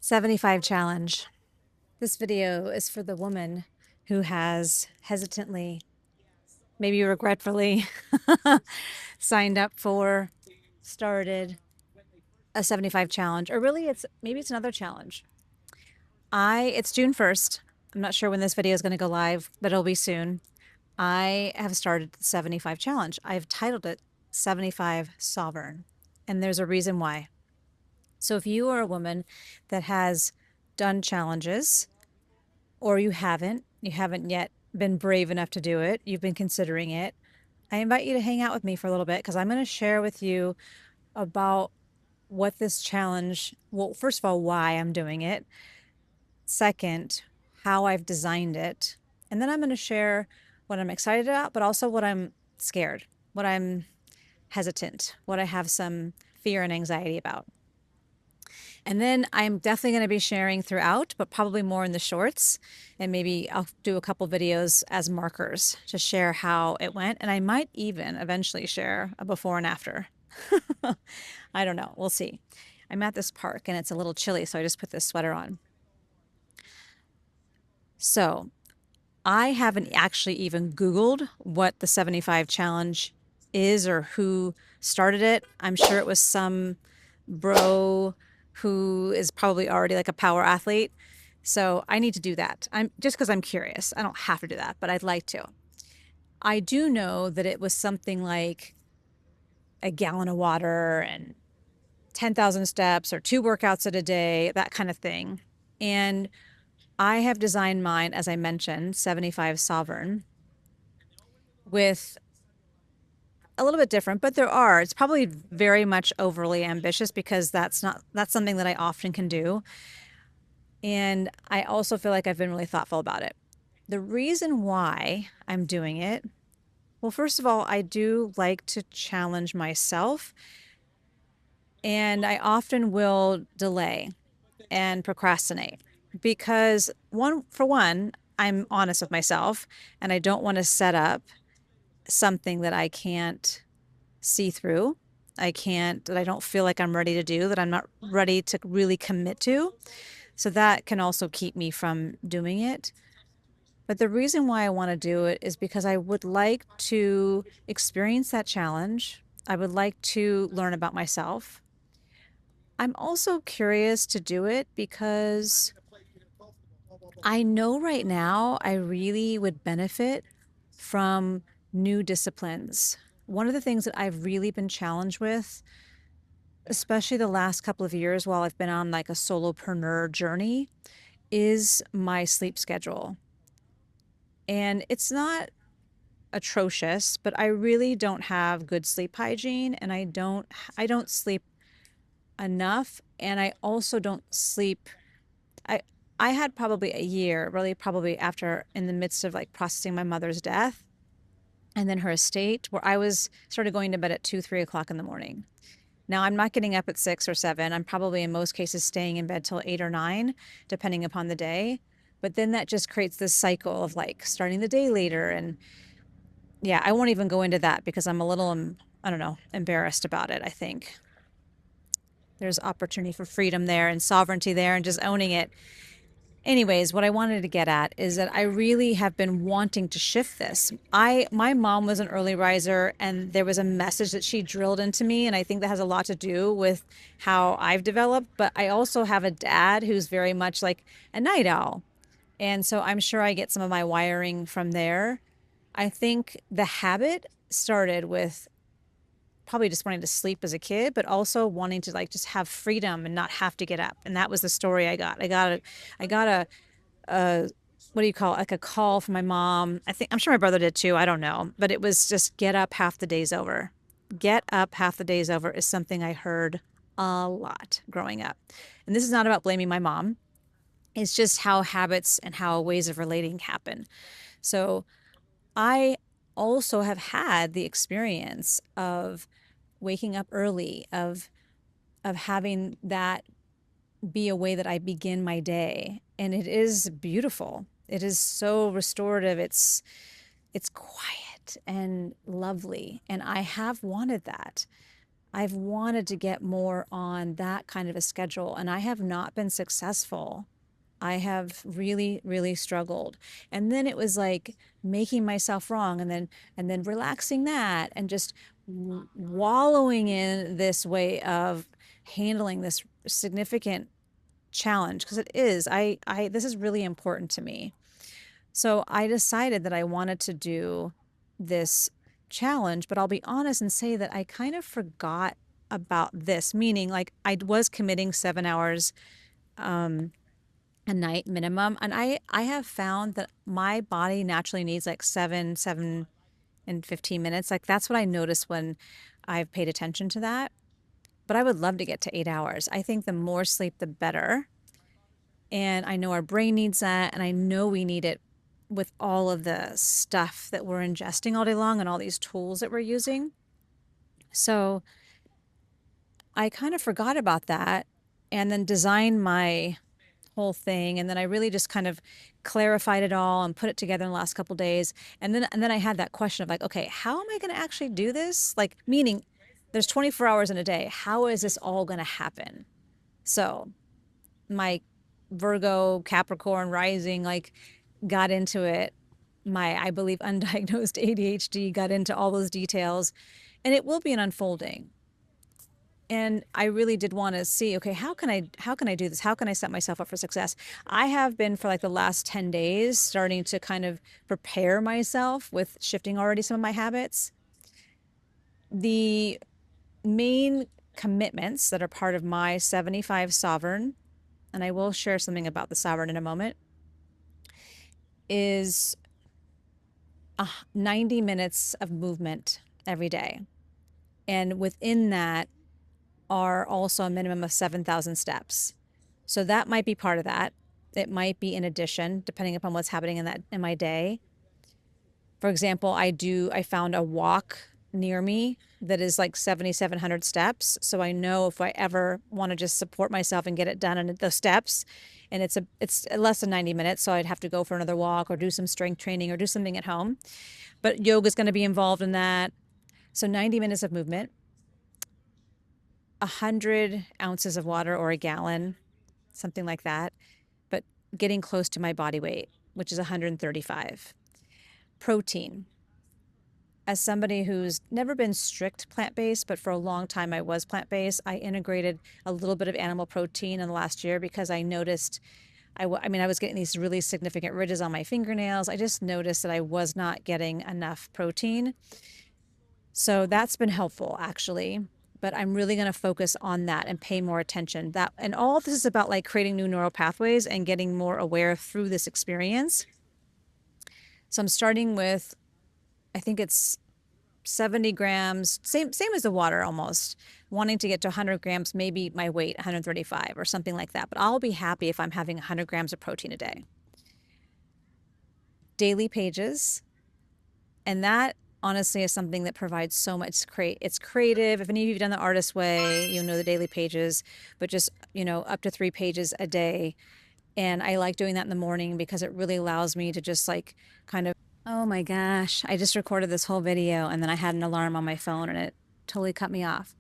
75 challenge. This video is for the woman who has hesitantly, maybe regretfully, signed up for, started a 75 challenge, or really maybe it's another challenge. It's June 1st. I'm not sure when this video is going to go live, but it'll be soon. I have started the 75 challenge. I've titled it 75 Sovereign, and there's a reason why. So if you are a woman that has done challenges, or you haven't yet been brave enough to do it, you've been considering it, I invite you to hang out with me for a little bit, because I'm going to share with you about what this challenge, well, first of all, why I'm doing it. Second, how I've designed it. And then I'm going to share what I'm excited about, but also what I'm scared, what I'm hesitant, what I have some fear and anxiety about. And then I'm definitely going to be sharing throughout, but probably more in the shorts. And maybe I'll do a couple videos as markers to share how it went. And I might even eventually share a before and after. I don't know. We'll see. I'm at this park and it's a little chilly, so I just put this sweater on. So I haven't actually even Googled what the 75 challenge is or who started it. I'm sure it was some bro who is probably already like a power athlete. So I need to do that. I'm just because I'm curious. I don't have to do that, but I'd like to. I do know that it was something like a gallon of water and 10,000 steps or 2 workouts a day, that kind of thing. And I have designed mine, as I mentioned, 75 Sovereign, with a little bit different, but it's probably very much overly ambitious, because that's something that I often can do. And I also feel like I've been really thoughtful about it. The reason why I'm doing it, well, first of all, I do like to challenge myself, and I often will delay and procrastinate because for one, I'm honest with myself, and I don't want to set up something that I can't see through. That I don't feel like I'm ready to do, that I'm not ready to really commit to. So that can also keep me from doing it. But the reason why I want to do it is because I would like to experience that challenge. I would like to learn about myself. I'm also curious to do it because I know right now I really would benefit from new disciplines. One of the things that I've really been challenged with, especially the last couple of years while I've been on like a solopreneur journey, is my sleep schedule. And it's not atrocious, but I really don't have good sleep hygiene, and I don't sleep enough, and I also don't sleep. I had probably a year, really probably after, in the midst of like processing my mother's death and then her estate, where I started going to bed at 2, 3 o'clock in the morning. Now I'm not getting up at 6 or 7. I'm probably in most cases staying in bed till 8 or 9, depending upon the day. But then that just creates this cycle of like starting the day later. And yeah, I won't even go into that because I'm a little, I don't know, embarrassed about it. I think there's opportunity for freedom there and sovereignty there and just owning it. Anyways, what I wanted to get at is that I really have been wanting to shift this. My mom was an early riser, and there was a message that she drilled into me, and I think that has a lot to do with how I've developed. But I also have a dad who's very much like a night owl, and so I'm sure I get some of my wiring from there. I think the habit started with probably just wanting to sleep as a kid, but also wanting to like just have freedom and not have to get up. And that was the story I got. I got a what do you call it? Like a call from my mom. I'm sure my brother did too. I don't know, but it was just get up, half the day's over. Get up, half the day's over is something I heard a lot growing up. And this is not about blaming my mom. It's just how habits and how ways of relating happen. So I also have had the experience of waking up early, of having that be a way that I begin my day. And it is beautiful. It is so restorative. It's quiet and lovely. And I have wanted that. I've wanted to get more on that kind of a schedule, and I have not been successful. I have really, really struggled. And then it was like making myself wrong and then relaxing that and just wallowing in this way of handling this significant challenge because it is. I this is really important to me. So I decided that I wanted to do this challenge, but I'll be honest and say that I kind of forgot about this, meaning like I was committing 7 hours a night minimum. And I have found that my body naturally needs like seven and 15 minutes. Like that's what I notice when I've paid attention to that. But I would love to get to 8 hours. I think the more sleep, the better. And I know our brain needs that. And I know we need it with all of the stuff that we're ingesting all day long and all these tools that we're using. So I kind of forgot about that and then designed my whole thing. And then I really just kind of clarified it all and put it together in the last couple of days. And then I had that question of like, okay, how am I going to actually do this? Like, meaning there's 24 hours in a day. How is this all going to happen? So my Virgo, Capricorn rising, like got into it. My, I believe, undiagnosed ADHD got into all those details, and it will be an unfolding. And I really did want to see, okay, how can I do this? How can I set myself up for success? I have been for like the last 10 days starting to kind of prepare myself with shifting already some of my habits. The main commitments that are part of my 75 sovereign, and I will share something about the sovereign in a moment, is 90 minutes of movement every day. And within that are also a minimum of 7,000 steps. So that might be part of that. It might be in addition, depending upon what's happening in my day. For example, I found a walk near me that is like 7,700 steps. So I know if I ever want to just support myself and get it done in those steps, and it's less than 90 minutes, so I'd have to go for another walk or do some strength training or do something at home. But yoga is going to be involved in that. So 90 minutes of movement, 100 ounces of water or a gallon, something like that, but getting close to my body weight, which is 135. Protein. As somebody who's never been strict plant-based, but for a long time I was plant-based, I integrated a little bit of animal protein in the last year because I noticed, I was getting these really significant ridges on my fingernails. I just noticed that I was not getting enough protein. So that's been helpful actually. But I'm really going to focus on that and pay more attention. That, and all of this is about like creating new neural pathways and getting more aware through this experience. So I'm starting with, I think it's 70 grams, same as the water almost, wanting to get to 100 grams, maybe my weight, 135 or something like that. But I'll be happy if I'm having 100 grams of protein a day. Daily pages. And that honestly is something that provides so much. It's creative. If any of you have done the artist way, you know the daily pages, but just, up to 3 pages a day. And I like doing that in the morning because it really allows me to just like kind of, oh my gosh, I just recorded this whole video and then I had an alarm on my phone and it totally cut me off.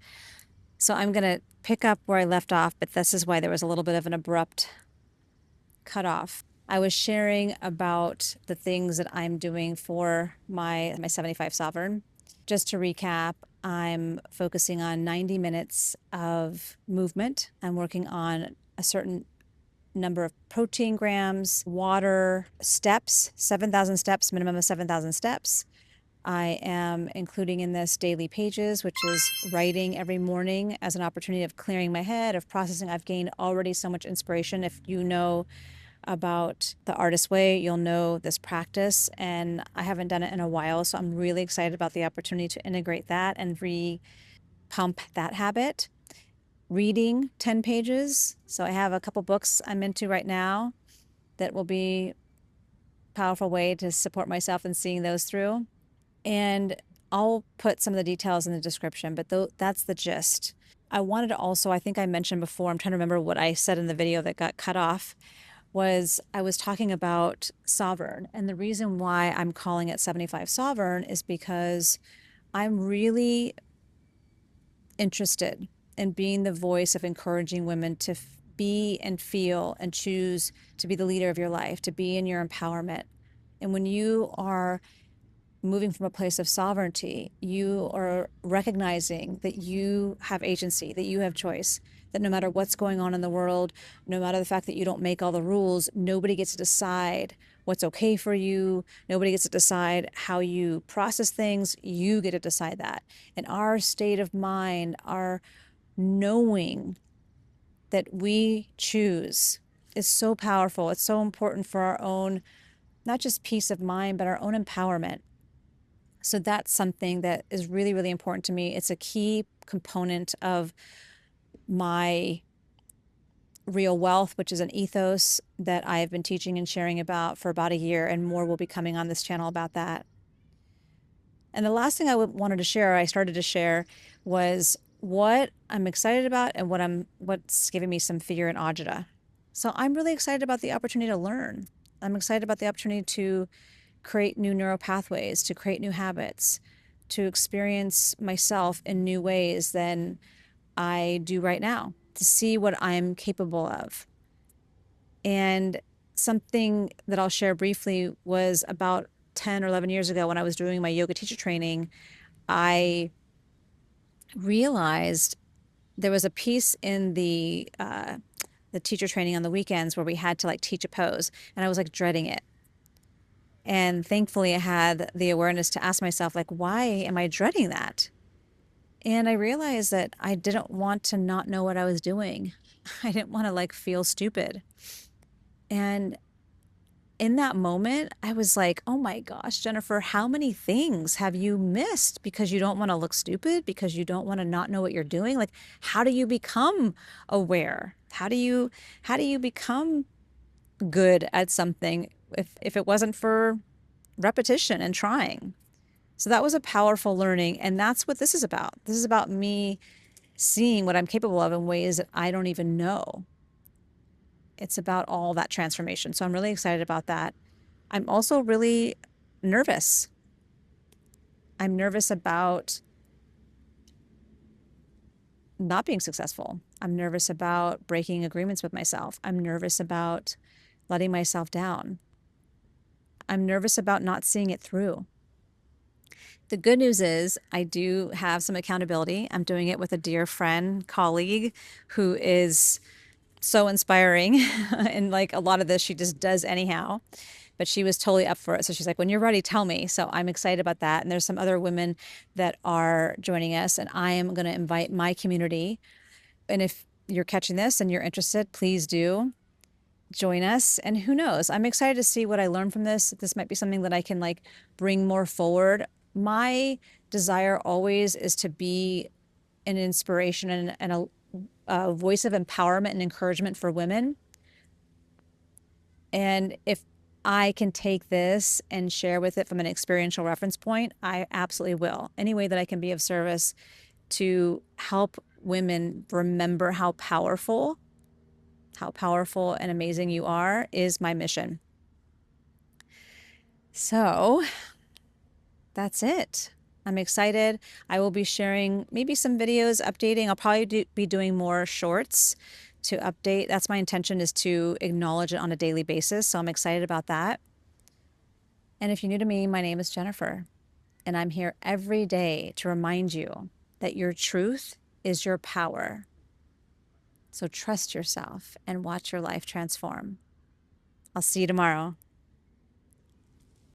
So I'm going to pick up where I left off, but this is why there was a little bit of an abrupt cutoff. I was sharing about the things that I'm doing for my 75 sovereign. Just to recap, I'm focusing on 90 minutes of movement. I'm working on a certain number of protein grams, water, steps, 7,000 steps, minimum of 7,000 steps. I am including in this daily pages, which is writing every morning as an opportunity of clearing my head, of processing. I've gained already so much inspiration. If you know about the artist way, you'll know this practice, and I haven't done it in a while, so I'm really excited about the opportunity to integrate that and re-pump that habit. Reading 10 pages. So I have a couple books I'm into right now that will be a powerful way to support myself in seeing those through. And I'll put some of the details in the description, but that's the gist. I wanted to also, I think I mentioned before, I'm trying to remember what I said in the video that got cut off, was I was talking about sovereign. And the reason why I'm calling it 75 sovereign is because I'm really interested in being the voice of encouraging women to be and feel and choose to be the leader of your life, to be in your empowerment. And when you are moving from a place of sovereignty, you are recognizing that you have agency, that you have choice, that no matter what's going on in the world, no matter the fact that you don't make all the rules, nobody gets to decide what's okay for you. Nobody gets to decide how you process things. You get to decide that. And our state of mind, our knowing that we choose is so powerful. It's so important for our own, not just peace of mind, but our own empowerment. So that's something that is really, really important to me. It's a key component of my real wealth, which is an ethos that I've been teaching and sharing about for about a year, and more will be coming on this channel about that. And the last thing I wanted to share, I started to share, was what I'm excited about and what's giving me some fear and agita. So I'm really excited about the opportunity to learn. I'm excited about the opportunity to create new neural pathways, to create new habits, to experience myself in new ways than I do right now, to see what I'm capable of. And something that I'll share briefly was about 10 or 11 years ago when I was doing my yoga teacher training, I realized there was a piece in the teacher training on the weekends where we had to like teach a pose, and I was like dreading it. And thankfully I had the awareness to ask myself, like, why am I dreading that? And I realized that I didn't want to not know what I was doing. I didn't want to like feel stupid. And in that moment, I was like, oh my gosh, Jennifer, how many things have you missed because you don't want to look stupid, because you don't want to not know what you're doing? Like, how do you become aware? How do you become good at something if it wasn't for repetition and trying? So that was a powerful learning. And that's what this is about. This is about me seeing what I'm capable of in ways that I don't even know. It's about all that transformation. So I'm really excited about that. I'm also really nervous. I'm nervous about not being successful. I'm nervous about breaking agreements with myself. I'm nervous about letting myself down. I'm nervous about not seeing it through. The good news is I do have some accountability. I'm doing it with a dear friend, colleague, who is so inspiring. And like a lot of this, she just does anyhow. But she was totally up for it. So she's like, when you're ready, tell me. So I'm excited about that. And there's some other women that are joining us, and I am going to invite my community. And if you're catching this and you're interested, please do join us. And who knows, I'm excited to see what I learn from this. This might be something that I can like bring more forward. My desire always is to be an inspiration and a voice of empowerment and encouragement for women. And if I can take this and share with it from an experiential reference point, I absolutely will. Any way that I can be of service to help women remember how powerful and amazing you are is my mission. So that's it. I'm excited. I will be sharing maybe some videos, updating. I'll probably be doing more shorts to update. That's my intention, is to acknowledge it on a daily basis. So I'm excited about that. And if you're new to me, my name is Jennifer, and I'm here every day to remind you that your truth is your power. So trust yourself and watch your life transform. I'll see you tomorrow.